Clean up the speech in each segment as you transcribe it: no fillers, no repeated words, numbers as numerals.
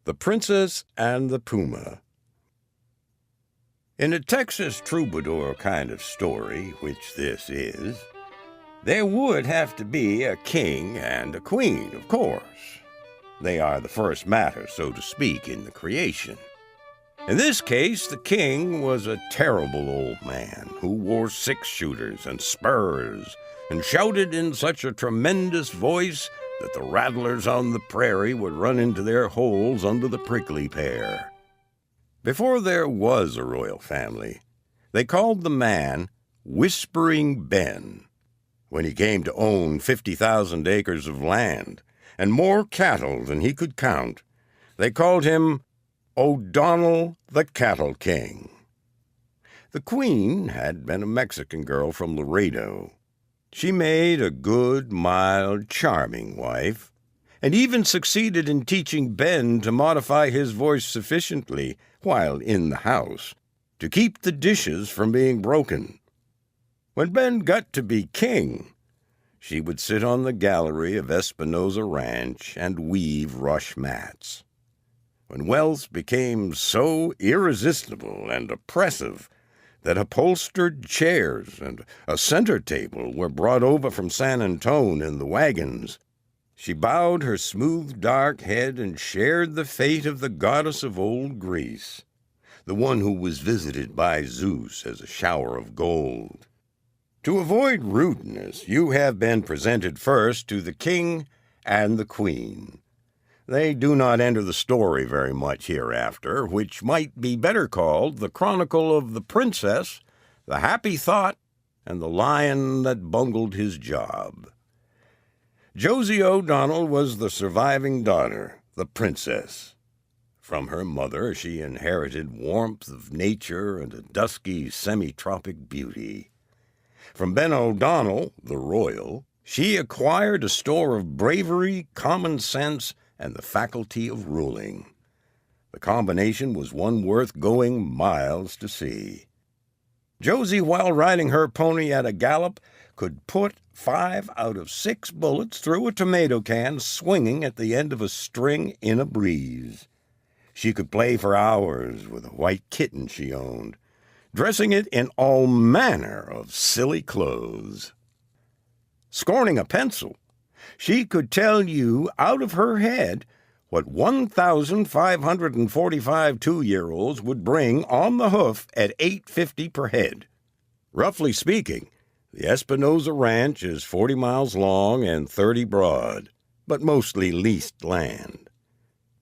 The Princess and the Puma. In a Texas troubadour kind of story, which this is, there would have to be a king and a queen, of course. They are the first matter, so to speak, in the creation. In this case, the king was a terrible old man who wore six-shooters and spurs and shouted in such a tremendous voice that the rattlers on the prairie would run into their holes under the prickly pear. Before there was a royal family, they called the man Whispering Ben. When he came to own 50,000 acres of land and more cattle than he could count, they called him O'Donnell the Cattle King. The queen had been a Mexican girl from Laredo. She made a good, mild, charming wife, and even succeeded in teaching Ben to modify his voice sufficiently, while in the house, to keep the dishes from being broken. When Ben got to be king, she would sit on the gallery of Espinosa Ranch and weave rush mats. When wealth became so irresistible and oppressive that upholstered chairs and a center table were brought over from San Antone in the wagons, she bowed her smooth dark head and shared the fate of the goddess of old Greece, the one who was visited by Zeus as a shower of gold. To avoid rudeness, you have been presented first to the king and the queen. They do not enter the story very much hereafter, which might be better called the Chronicle of the Princess, the Happy Thought, and the Lion that Bungled his Job. Josie O'Donnell was the surviving daughter, the princess. From her mother she inherited warmth of nature and a dusky semi-tropic beauty. From Ben O'Donnell, the royal, she acquired a store of bravery, common sense, and the faculty of ruling. The combination was one worth going miles to see. Josie, while riding her pony at a gallop, could put 5 out of 6 bullets through a tomato can swinging at the end of a string in a breeze. She could play for hours with a white kitten she owned, dressing it in all manner of silly clothes. Scorning a pencil, she could tell you out of her head what 1,545 two-year-olds would bring on the hoof at $8.50 per head. Roughly speaking, the Espinosa Ranch is 40 miles long and 30 broad, but mostly leased land.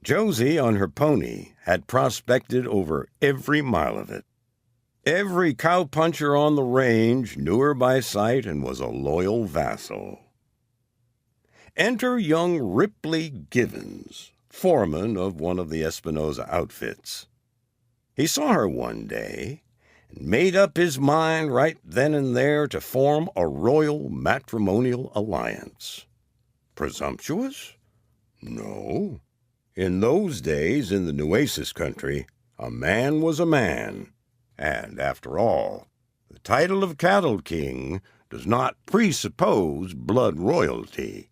Josie, on her pony, had prospected over every mile of it. Every cowpuncher on the range knew her by sight and was a loyal vassal. Enter young Ripley Givens, foreman of one of the Espinosa outfits. He saw her one day and made up his mind right then and there to form a royal matrimonial alliance. Presumptuous? No. In those days, in the Nueces country, a man was a man, and after all, the title of Cattle King does not presuppose blood royalty.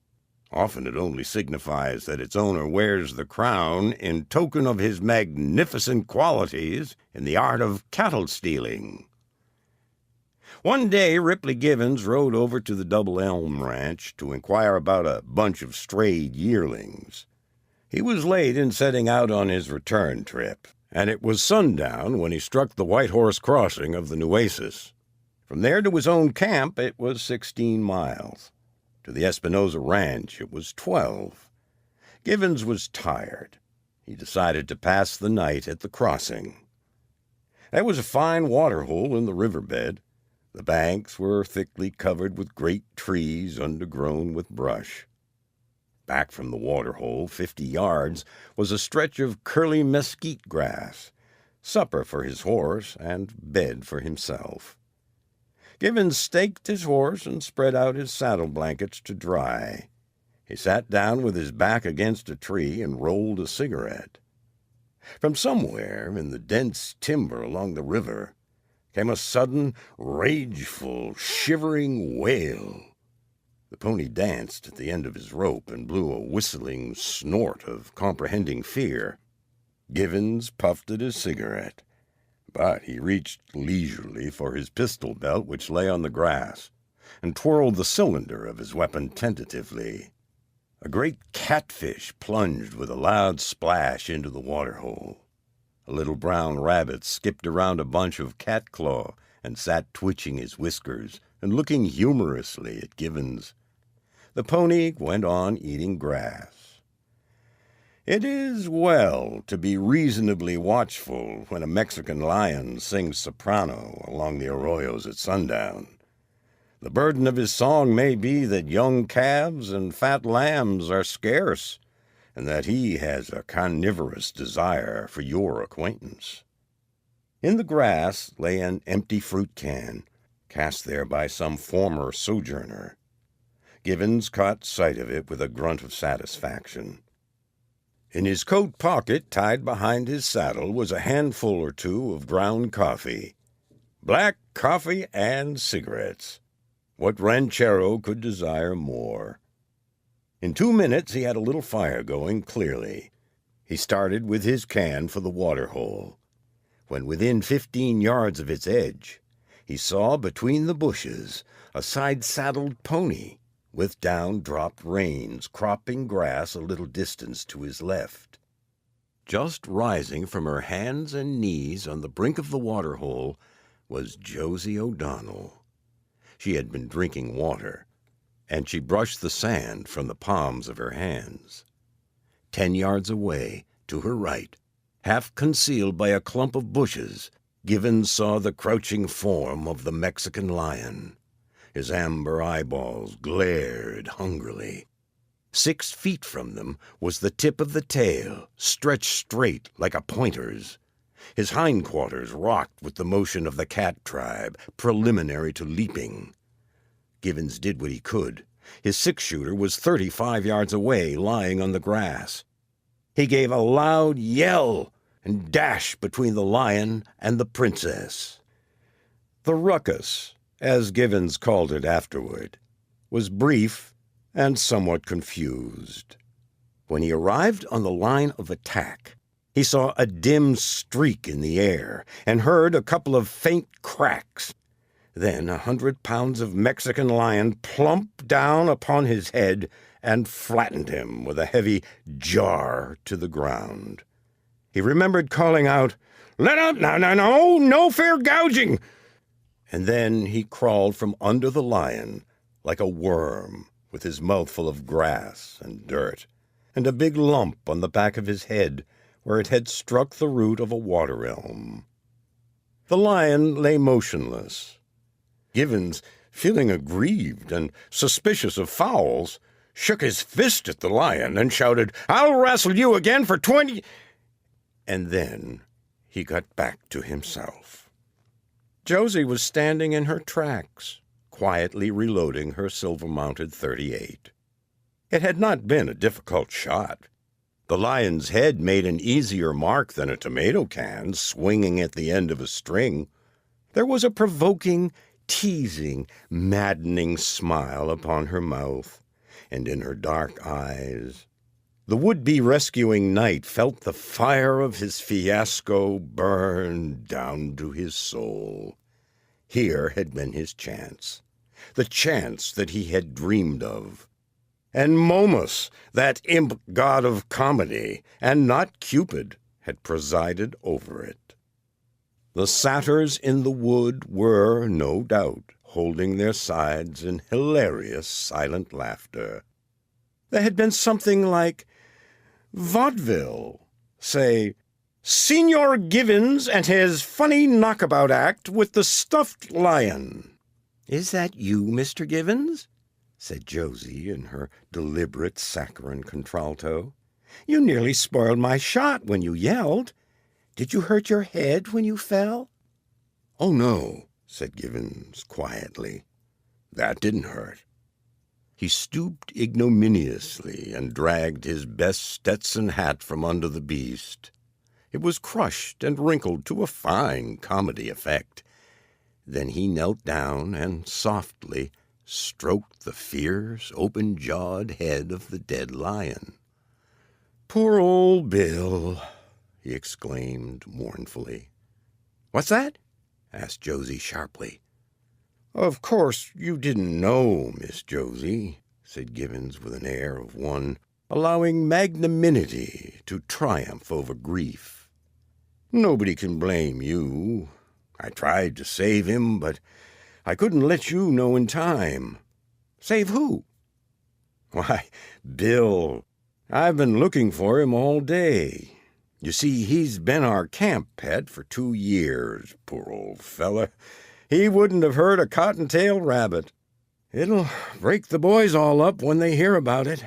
Often it only signifies that its owner wears the crown in token of his magnificent qualities in the art of cattle stealing. One day Ripley Givens rode over to the Double Elm Ranch to inquire about a bunch of strayed yearlings. He was late in setting out on his return trip, and it was sundown when he struck the White Horse Crossing of the Nueces. From there to his own camp it was 16 miles. To the Espinosa Ranch it was 12. Givens was tired. He decided to pass the night at the crossing. There was a fine water hole in the riverbed. The banks were thickly covered with great trees undergrown with brush. Back from the water hole, 50 yards, was a stretch of curly mesquite grass, supper for his horse and bed for himself. Givens staked his horse and spread out his saddle blankets to dry. He sat down with his back against a tree and rolled a cigarette. From somewhere in the dense timber along the river came a sudden, rageful, shivering wail. The pony danced at the end of his rope and blew a whistling snort of comprehending fear. Givens puffed at his cigarette, but he reached leisurely for his pistol belt, which lay on the grass, and twirled the cylinder of his weapon tentatively. A great catfish plunged with a loud splash into the waterhole. A little brown rabbit skipped around a bunch of catclaw and sat twitching his whiskers and looking humorously at Givens. The pony went on eating grass. It is well to be reasonably watchful when a Mexican lion sings soprano along the arroyos at sundown. The burden of his song may be that young calves and fat lambs are scarce, and that he has a carnivorous desire for your acquaintance. In the grass lay an empty fruit can, cast there by some former sojourner. Givens caught sight of it with a grunt of satisfaction. In his coat pocket, tied behind his saddle, was a handful or two of ground coffee. Black coffee and cigarettes. What ranchero could desire more? In 2 minutes he had a little fire going clearly. He started with his can for the water-hole. When within 15 yards of its edge, he saw between the bushes a side-saddled pony with down-dropped reins cropping grass a little distance to his left. Just rising from her hands and knees on the brink of the water-hole was Josie O'Donnell. She had been drinking water, and she brushed the sand from the palms of her hands. 10 yards away, to her right, half concealed by a clump of bushes, Givens saw the crouching form of the Mexican lion. His amber eyeballs glared hungrily. 6 feet from them was the tip of the tail, stretched straight like a pointer's. His hindquarters rocked with the motion of the cat tribe, preliminary to leaping. Givens did what he could. His 6-shooter was 35 yards away, lying on the grass. He gave a loud yell and dashed between the lion and the princess. The ruckus, as Givens called it afterward, was brief and somewhat confused. When he arrived on the line of attack, he saw a dim streak in the air and heard a couple of faint cracks. Then 100 pounds of Mexican lion plumped down upon his head and flattened him with a heavy jar to the ground. He remembered calling out, "Let up! No fair gouging!" And then he crawled from under the lion like a worm, with his mouth full of grass and dirt, and a big lump on the back of his head where it had struck the root of a water elm. The lion lay motionless. Givens, feeling aggrieved and suspicious of fouls, shook his fist at the lion and shouted, "I'll wrestle you again for 20—" And then he got back to himself. Josie was standing in her tracks, quietly reloading her silver-mounted .38. It had not been a difficult shot. The lion's head made an easier mark than a tomato can swinging at the end of a string. There was a provoking, teasing, maddening smile upon her mouth, and in her dark eyes. The would-be rescuing knight felt the fire of his fiasco burn down to his soul. Here had been his chance, the chance that he had dreamed of. And Momus, that imp god of comedy, and not Cupid, had presided over it. The satyrs in the wood were, no doubt, holding their sides in hilarious silent laughter. There had been something like vaudeville, say, Senor Givens and his funny knockabout act with the stuffed lion. "Is that you, Mr. Givens?" said Josie in her deliberate saccharine contralto. "You nearly spoiled my shot when you yelled. Did you hurt your head when you fell?" "Oh, no," said Givens quietly. "That didn't hurt." He stooped ignominiously and dragged his best Stetson hat from under the beast. It was crushed and wrinkled to a fine comedy effect. Then he knelt down and softly stroked the fierce, open-jawed head of the dead lion. "Poor old Bill," he exclaimed mournfully. "What's that?" asked Josie sharply. "Of course you didn't know, Miss Josie," said Givens with an air of one allowing magnanimity to triumph over grief. "Nobody can blame you. I tried to save him, but I couldn't let you know in time." "Save who?" "Why, Bill. I've been looking for him all day. You see, he's been our camp pet for 2 years, poor old fella. He wouldn't have hurt a cottontail rabbit. It'll break the boys all up when they hear about it.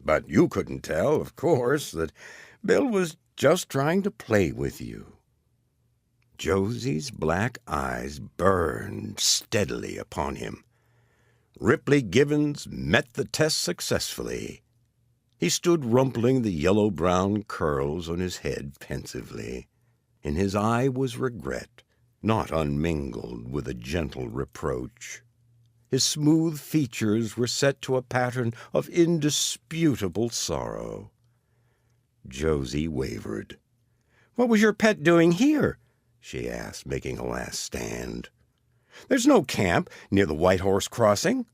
But you couldn't tell, of course, that Bill was just trying to play with you." Josie's black eyes burned steadily upon him. Ripley Givens met the test successfully. He stood rumpling the yellow-brown curls on his head pensively. In his eye was regret, not unmingled with a gentle reproach. His smooth features were set to a pattern of indisputable sorrow. Josie wavered. "What was your pet doing here?" she asked, making a last stand. "There's no camp near the White Horse Crossing."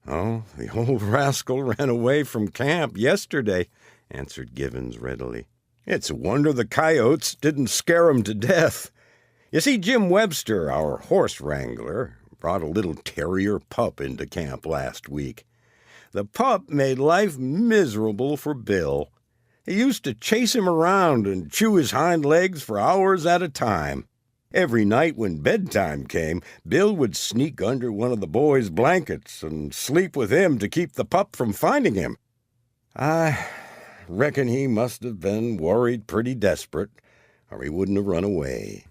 "Oh, the old rascal ran away from camp yesterday," answered Givens readily. "It's a wonder the coyotes didn't scare him to death. You see, Jim Webster, our horse wrangler, brought a little terrier pup into camp last week. The pup made life miserable for Bill. He used to chase him around and chew his hind legs for hours at a time. Every night when bedtime came, Bill would sneak under one of the boys' blankets and sleep with him to keep the pup from finding him. I reckon he must have been worried pretty desperate, or he wouldn't have run away.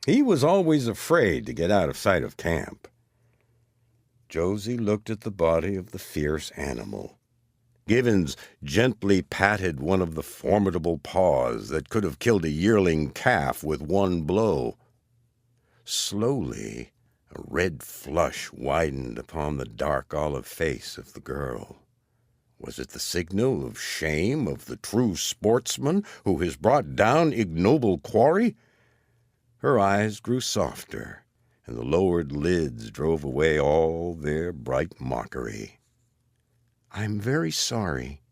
He was always afraid to get out of sight of camp." Josie looked at the body of the fierce animal. Givens gently patted one of the formidable paws that could have killed a yearling calf with one blow. Slowly, a red flush widened upon the dark olive face of the girl. Was it the signal of shame of the true sportsman who has brought down ignoble quarry? Her eyes grew softer, and the lowered lids drove away all their bright mockery. "I'm very sorry,"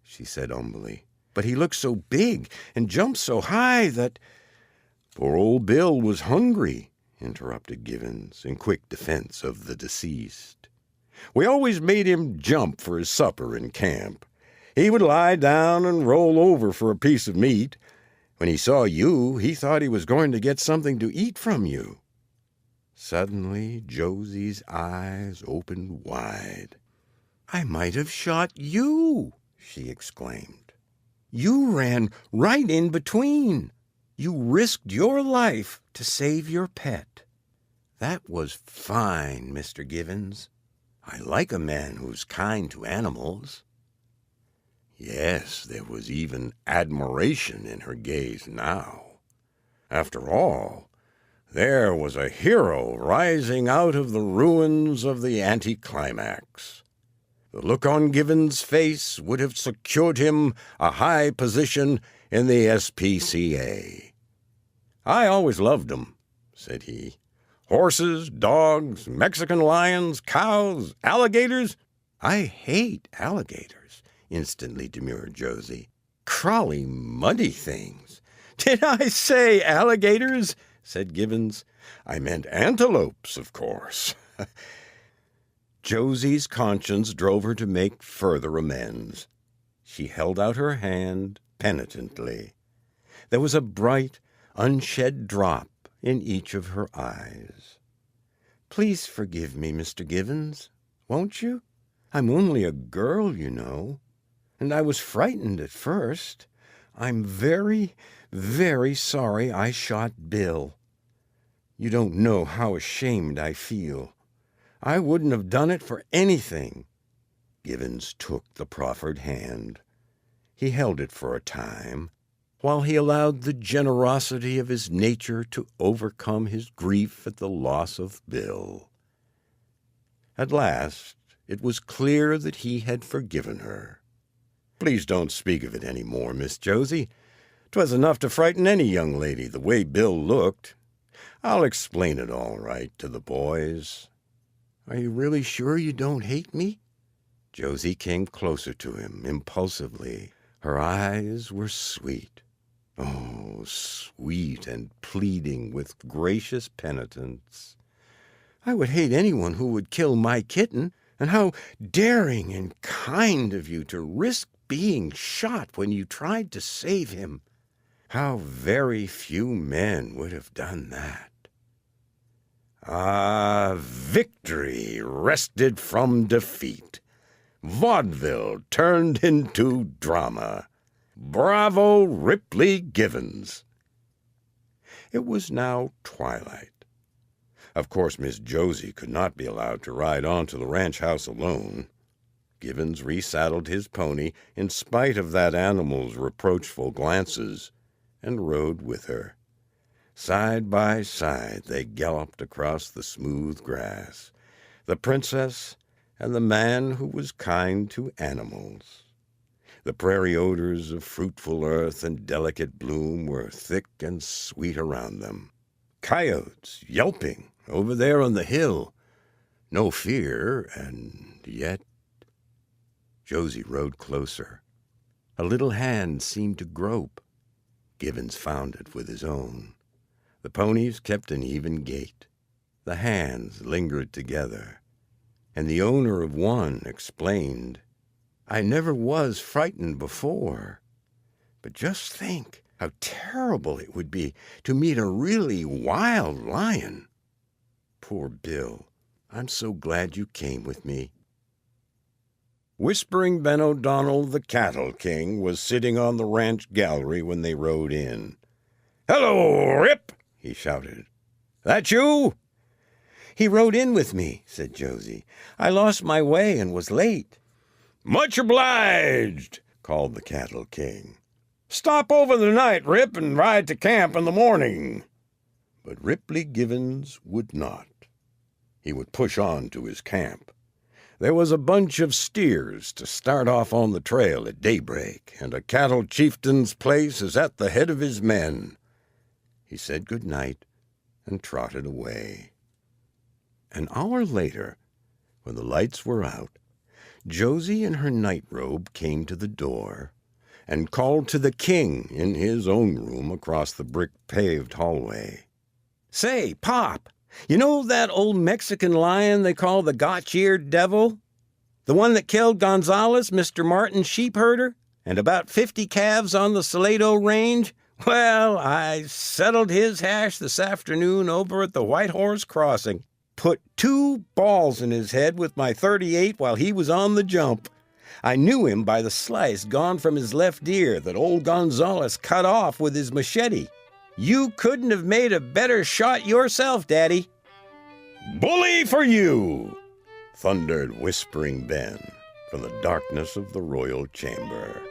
she said humbly, "but he looked so big and jumped so high that—" "Poor old Bill was hungry," interrupted Givens, in quick defense of the deceased. "We always made him jump for his supper in camp. He would lie down and roll over for a piece of meat. When he saw you, he thought he was going to get something to eat from you." Suddenly, Josie's eyes opened wide. "I might have shot you," she exclaimed. "You ran right in between. You risked your life to save your pet. That was fine, Mr. Givens. I like a man who's kind to animals." Yes, there was even admiration in her gaze now. After all, there was a hero rising out of the ruins of the anticlimax. The look on Givens' face would have secured him a high position in the SPCA. "I always loved 'em," said he. "Horses, dogs, Mexican lions, cows, alligators." "I hate alligators," instantly demurred Josie. "Crawly, muddy things." "Did I say alligators?" said Givens. "I meant antelopes, of course." Josie's conscience drove her to make further amends. She held out her hand penitently. There was a bright, unshed drop in each of her eyes. "Please forgive me, Mr. Givens, won't you? I'm only a girl, you know, and I was frightened at first. I'm very, very sorry I shot Bill. You don't know how ashamed I feel. I wouldn't have done it for anything." Givens took the proffered hand. He held it for a time, while he allowed the generosity of his nature to overcome his grief at the loss of Bill. At last, it was clear that he had forgiven her. "Please don't speak of it any more, Miss Josie. 'Twas enough to frighten any young lady, the way Bill looked. I'll explain it all right to the boys. Are you really sure you don't hate me? Josie came closer to him impulsively. Her eyes were sweet. Oh, sweet and pleading with gracious penitence. I would hate anyone who would kill my kitten, and how daring and kind of you to risk being shot when you tried to save him. How very few men would have done that. Ah, victory wrested from defeat. Vaudeville turned into drama. Bravo, Ripley Givens. It was now twilight. Of course, Miss Josie could not be allowed to ride on to the ranch house alone. Givens resaddled his pony in spite of that animal's reproachful glances, and rode with her. Side by side they galloped across the smooth grass, the princess and the man who was kind to animals. The prairie odors of fruitful earth and delicate bloom were thick and sweet around them. Coyotes yelping over there on the hill. No fear, and yet... Josie rode closer. A little hand seemed to grope. Givens found it with his own. The ponies kept an even gait. The hands lingered together, and the owner of one explained, I never was frightened before. But just think how terrible it would be to meet a really wild lion. Poor Bill, I'm so glad you came with me. Whispering Ben O'Donnell, the cattle king, was sitting on the ranch gallery when they rode in. Hello, Rip, he shouted. That you? He rode in with me, said Josie. I lost my way and was late. Much obliged, called the cattle king. Stop over the night, Rip, and ride to camp in the morning. But Ripley Givens would not. He would push on to his camp. There was a bunch of steers to start off on the trail at daybreak, and a cattle chieftain's place is at the head of his men. He said good night and trotted away. An hour later, when the lights were out, Josie in her nightrobe came to the door and called to the king in his own room across the brick-paved hallway. Say, Pop, you know that old Mexican lion they call the gotch-eared devil? The one that killed Gonzales, Mr. Martin's sheep herder, and about 50 calves on the Salado Range? Well, I settled his hash this afternoon over at the White Horse Crossing. Put 2 balls in his head with my .38 while he was on the jump. I knew him by the slice gone from his left ear that old Gonzales cut off with his machete. You couldn't have made a better shot yourself, Daddy. Bully for you, thundered Whispering Ben from the darkness of the royal chamber.